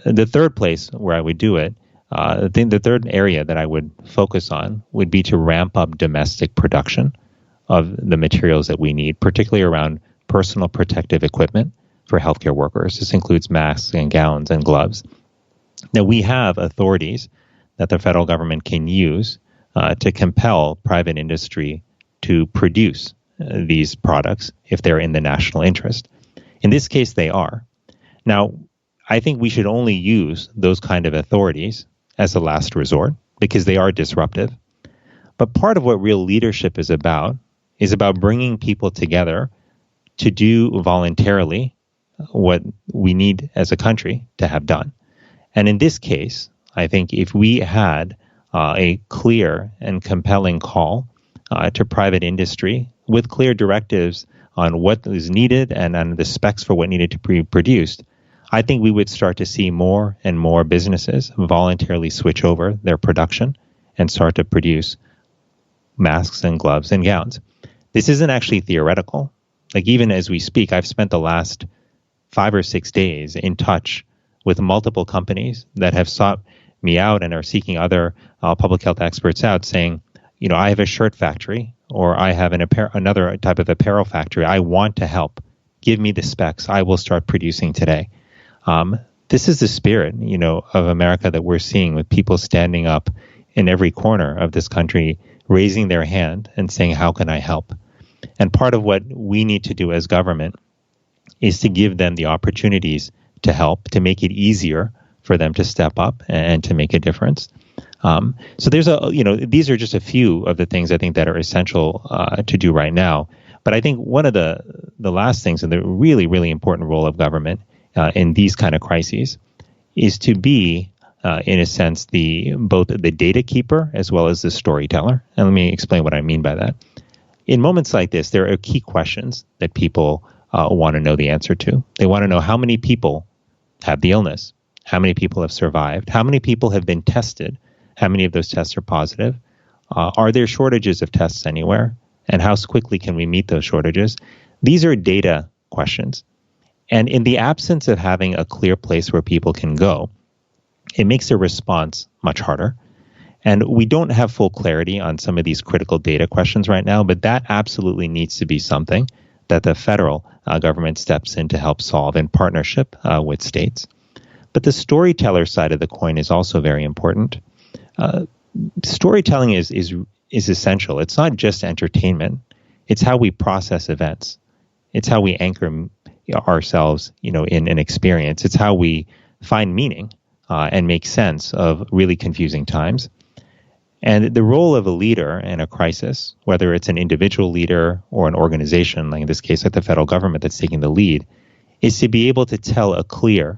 The third place where I would do it, the third area that I would focus on would be to ramp up domestic production of the materials that we need, particularly around personal protective equipment for healthcare workers. This includes masks and gowns and gloves. Now, we have authorities that the federal government can use to compel private industry to produce these products if they're in the national interest. In this case, they are. Now, I think we should only use those kind of authorities as a last resort because they are disruptive. But part of what real leadership is about bringing people together to do voluntarily what we need as a country to have done. And in this case, I think if we had a clear and compelling call to private industry with clear directives on what is needed and on the specs for what needed to be produced, I think we would start to see more and more businesses voluntarily switch over their production and start to produce masks and gloves and gowns. This isn't actually theoretical. Like, even as we speak, I've spent the last 5 or 6 days in touch with multiple companies that have sought me out and are seeking other public health experts out, saying, you know, I have a shirt factory or I have another type of apparel factory. I want to help. Give me the specs. I will start producing today. This is the spirit, you know, of America that we're seeing, with people standing up in every corner of this country, raising their hand and saying, how can I help? And part of what we need to do as government is to give them the opportunities to help, to make it easier for them to step up and to make a difference. So there's these are just a few of the things I think that are essential to do right now. But I think one of the last things, and the really, really important role of government in these kind of crises, is to be, in a sense, both the data keeper as well as the storyteller. And let me explain what I mean by that. In moments like this, there are key questions that people want to know the answer to. They want to know how many people have the illness, how many people have survived, how many people have been tested, how many of those tests are positive, are there shortages of tests anywhere, and how quickly can we meet those shortages? These are data questions. And in the absence of having a clear place where people can go, it makes a response much harder. And we don't have full clarity on some of these critical data questions right now, but that absolutely needs to be something that the federal government steps in to help solve in partnership with states. But the storyteller side of the coin is also very important. Storytelling is essential. It's not just entertainment. It's how we process events. It's how we anchor ourselves, in an experience. It's how we find meaning and make sense of really confusing times. And the role of a leader in a crisis, whether it's an individual leader or an organization, like in this case, like the federal government that's taking the lead, is to be able to tell a clear,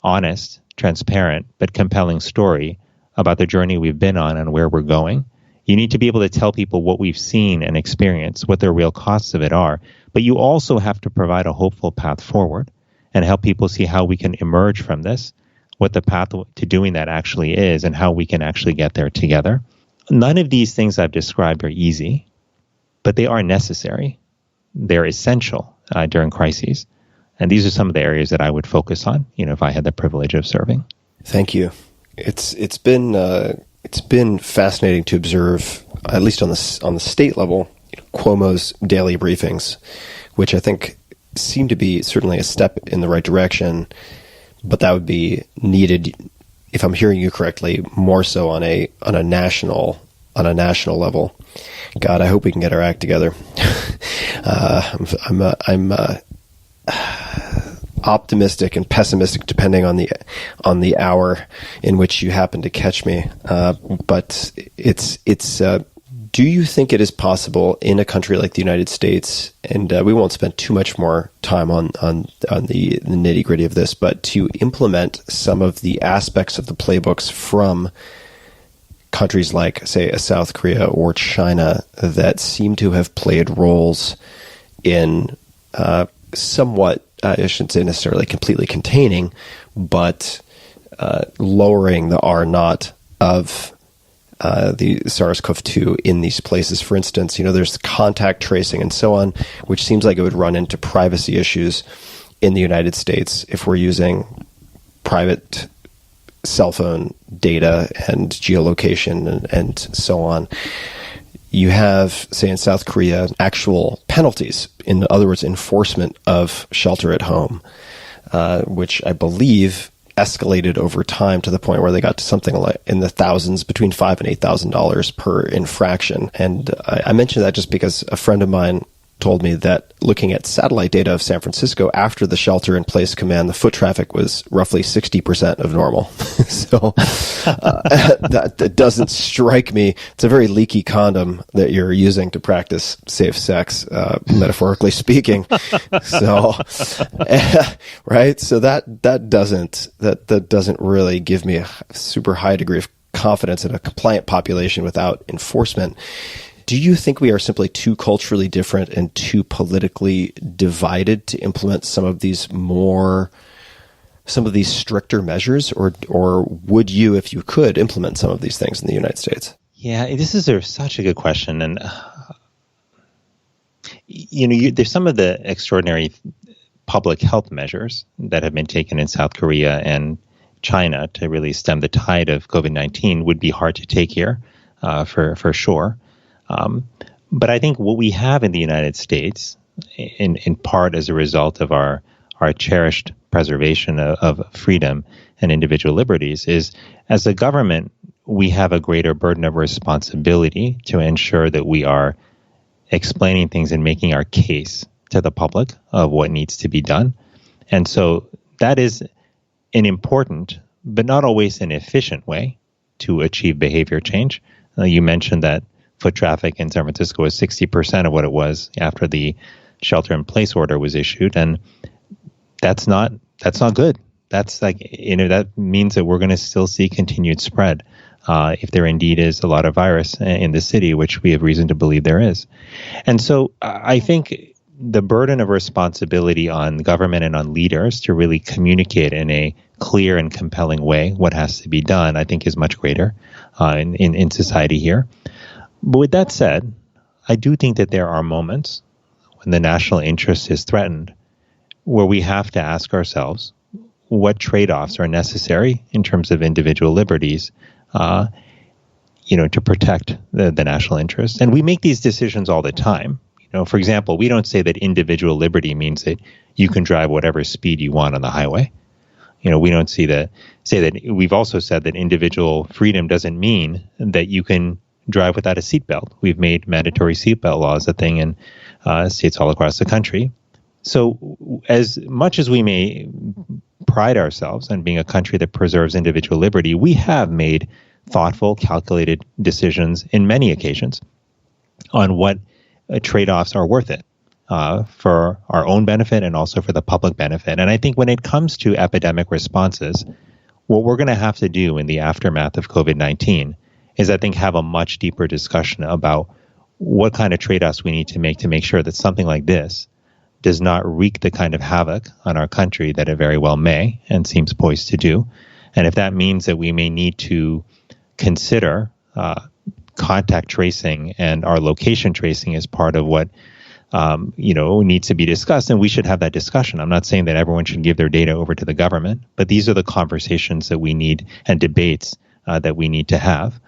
honest, transparent, but compelling story about the journey we've been on and where we're going. You need to be able to tell people what we've seen and experienced, what the real costs of it are. But you also have to provide a hopeful path forward and help people see how we can emerge from this, what the path to doing that actually is, and how we can actually get there together. None of these things I've described are easy, but they are necessary. They're essential during crises. And these are some of the areas that I would focus on, if I had the privilege of serving. Thank you. It's been fascinating to observe, at least on the state level, Cuomo's daily briefings, which I think seem to be certainly a step in the right direction, but that would be needed, if I'm hearing you correctly, more so on a national level. God, I hope we can get our act together. I'm optimistic and pessimistic depending on the hour in which you happen to catch me. But it's do you think it is possible in a country like the United States, and we won't spend too much more time on the nitty gritty of this, but to implement some of the aspects of the playbooks from countries like, say, South Korea or China that seem to have played roles in somewhat, I shouldn't say necessarily completely containing, but lowering the R naught of the SARS-CoV-2 in these places. For instance, there's contact tracing and so on, which seems like it would run into privacy issues in the United States if we're using private cell phone data and geolocation and so on. You have, say, in South Korea, actual penalties. In other words, enforcement of shelter at home, which I believe escalated over time to the point where they got to something like in the thousands, between $5,000 and $8,000 per infraction. And I mention that just because a friend of mine told me that looking at satellite data of San Francisco after the shelter-in-place command, the foot traffic was roughly 60% of normal. So that doesn't strike me. It's a very leaky condom that you're using to practice safe sex, metaphorically speaking. So, right? So that doesn't really give me a super high degree of confidence in a compliant population without enforcement. Do you think we are simply too culturally different and too politically divided to implement some of these stricter measures, or would you, if you could, implement some of these things in the United States? Yeah, this is such a good question, and there's some of the extraordinary public health measures that have been taken in South Korea and China to really stem the tide of COVID-19 would be hard to take here, for sure. But I think what we have in the United States, in part as a result of our cherished preservation of freedom and individual liberties, is as a government, we have a greater burden of responsibility to ensure that we are explaining things and making our case to the public of what needs to be done. And so that is an important, but not always an efficient way to achieve behavior change. You mentioned that foot traffic in San Francisco was 60% of what it was after the shelter-in-place order was issued, and that's not good. That's that means that we're going to still see continued spread if there indeed is a lot of virus in the city, which we have reason to believe there is. And so I think the burden of responsibility on government and on leaders to really communicate in a clear and compelling way what has to be done, I think, is much greater in society here. But with that said, I do think that there are moments when the national interest is threatened where we have to ask ourselves what trade-offs are necessary in terms of individual liberties, to protect the national interest. And we make these decisions all the time. For example, we don't say that individual liberty means that you can drive whatever speed you want on the highway. We don't say that. We've also said that individual freedom doesn't mean that you can drive without a seatbelt. We've made mandatory seatbelt laws a thing in states all across the country. So as much as we may pride ourselves on being a country that preserves individual liberty, we have made thoughtful, calculated decisions in many occasions on what trade-offs are worth it for our own benefit and also for the public benefit. And I think when it comes to epidemic responses, what we're going to have to do in the aftermath of COVID-19 is, I think, have a much deeper discussion about what kind of trade-offs we need to make sure that something like this does not wreak the kind of havoc on our country that it very well may and seems poised to do. And if that means that we may need to consider contact tracing and our location tracing as part of what needs to be discussed, and we should have that discussion. I'm not saying that everyone should give their data over to the government, but these are the conversations that we need and debates that we need to have.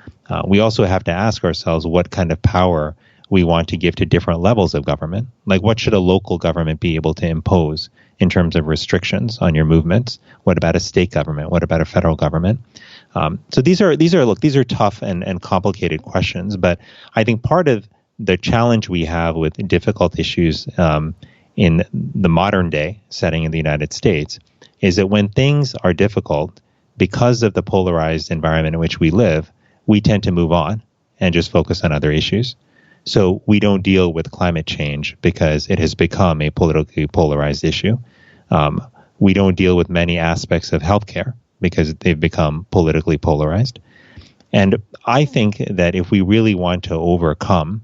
We also have to ask ourselves what kind of power we want to give to different levels of government. Like, what should a local government be able to impose in terms of restrictions on your movements? What about a state government? What about a federal government? So these are tough and complicated questions, but I think part of the challenge we have with difficult issues in the modern day setting in the United States is that when things are difficult, because of the polarized environment in which we live, we tend to move on and just focus on other issues. So we don't deal with climate change because it has become a politically polarized issue. We don't deal with many aspects of healthcare because they've become politically polarized. And I think that if we really want to overcome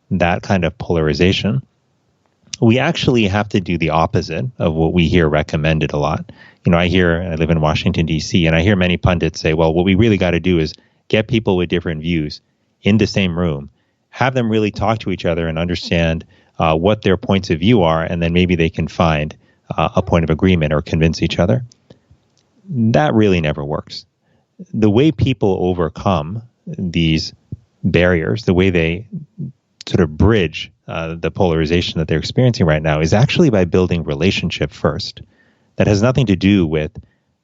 that kind of polarization, we actually have to do the opposite of what we hear recommended a lot. I live in Washington, D.C., and I hear many pundits say, well, what we really got to do is get people with different views in the same room, have them really talk to each other and understand what their points of view are, and then maybe they can find a point of agreement or convince each other. that really never works. The way people overcome these barriers, the way they sort of bridge the polarization that they're experiencing right now is actually by building relationship first. That has nothing to do with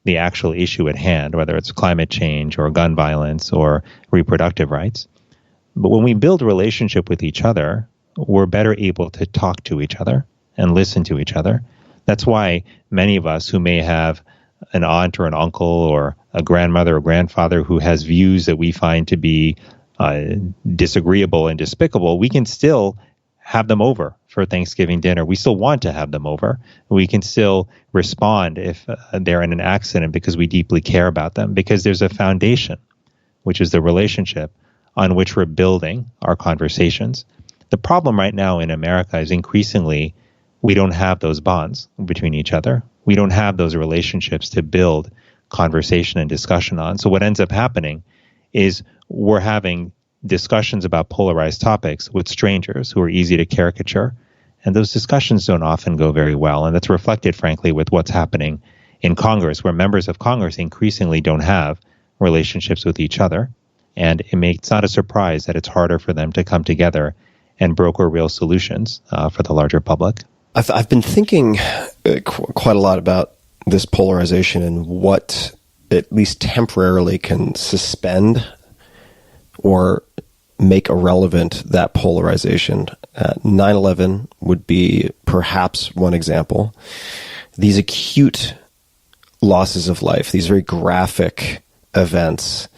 the actual issue at hand, whether it's climate change or gun violence or reproductive rights. But when we build relationship with each other, we're better able to talk to each other and listen to each other. That's why many of us who may have an aunt or an uncle or a grandmother or grandfather who has views that we find to be disagreeable and despicable, we can still have them over for Thanksgiving dinner. We still want to have them over. We can still respond if they're in an accident because we deeply care about them, because there's a foundation, which is the relationship on which we're building our conversations. The problem right now in America is increasingly we don't have those bonds between each other. We don't have those relationships to build conversation and discussion on. So what ends up happening is we're having discussions about polarized topics with strangers who are easy to caricature. And those discussions don't often go very well. And that's reflected, frankly, with what's happening in Congress, where members of Congress increasingly don't have relationships with each other. And it's not a surprise that it's harder for them to come together and broker real solutions for the larger public. I've been thinking quite a lot about this polarization and what at least temporarily can suspend or make irrelevant that polarization. 9/11 would be perhaps one example. These acute losses of life, these very graphic events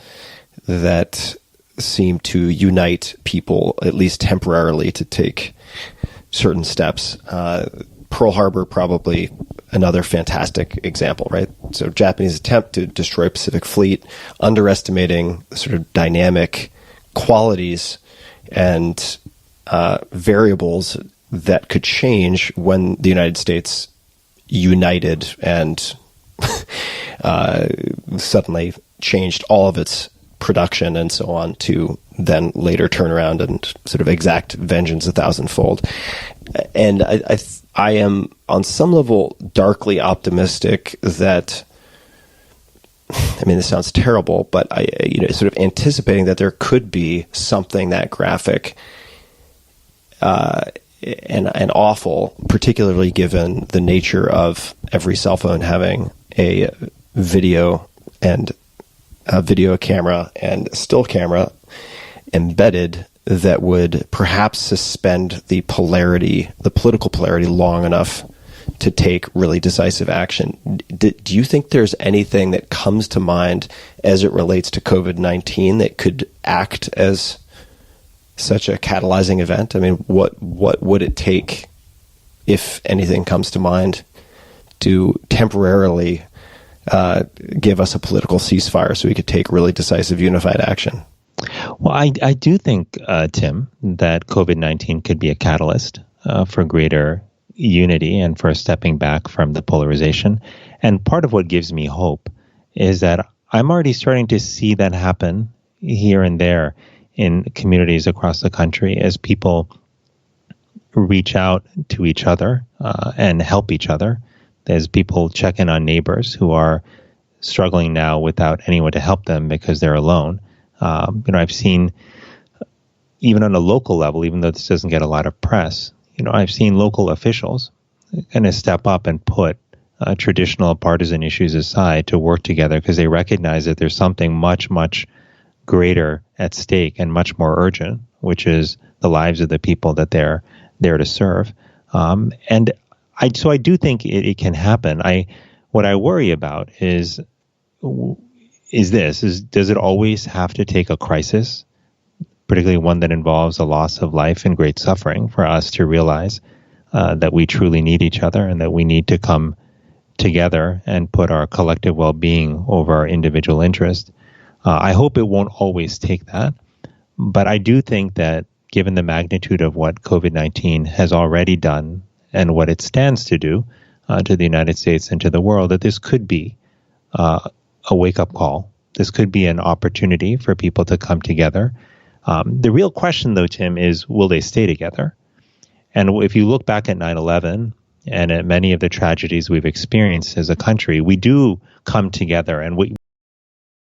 that seem to unite people, at least temporarily, to take certain steps. Pearl Harbor, probably another fantastic example, right? So Japanese attempt to destroy Pacific Fleet, underestimating the sort of dynamic qualities and variables that could change when the United States united and suddenly changed all of its production and so on, to then later turn around and sort of exact vengeance 1,000-fold. And I am on some level darkly optimistic that, I mean, this sounds terrible, but sort of anticipating that there could be something that graphic and awful, particularly given the nature of every cell phone having a video and a video camera and still camera embedded, that would perhaps suspend the political polarity long enough to take really decisive action. Do you think there's anything that comes to mind as it relates to COVID-19 that could act as such a catalyzing event? I mean, what would it take, if anything comes to mind, to temporarily give us a political ceasefire so we could take really decisive, unified action? Well, I do think, Tim, that COVID-19 could be a catalyst for greater unity and for stepping back from the polarization. And part of what gives me hope is that I'm already starting to see that happen here and there in communities across the country as people reach out to each other and help each other. As people check in on neighbors who are struggling now without anyone to help them because they're alone. I've seen, even on a local level, even though this doesn't get a lot of press, I've seen local officials kind of step up and put traditional partisan issues aside to work together because they recognize that there's something much, much greater at stake and much more urgent, which is the lives of the people that they're there to serve. So I do think it can happen. What I worry about is does it always have to take a crisis, particularly one that involves a loss of life and great suffering, for us to realize that we truly need each other and that we need to come together and put our collective well-being over our individual interest? I hope it won't always take that, but I do think that given the magnitude of what COVID-19 has already done and what it stands to do to the United States and to the world, that this could be a wake-up call. This could be an opportunity for people to come together. The real question, though, Tim, is will they stay together? And if you look back at 9/11 and at many of the tragedies we've experienced as a country, we do come together and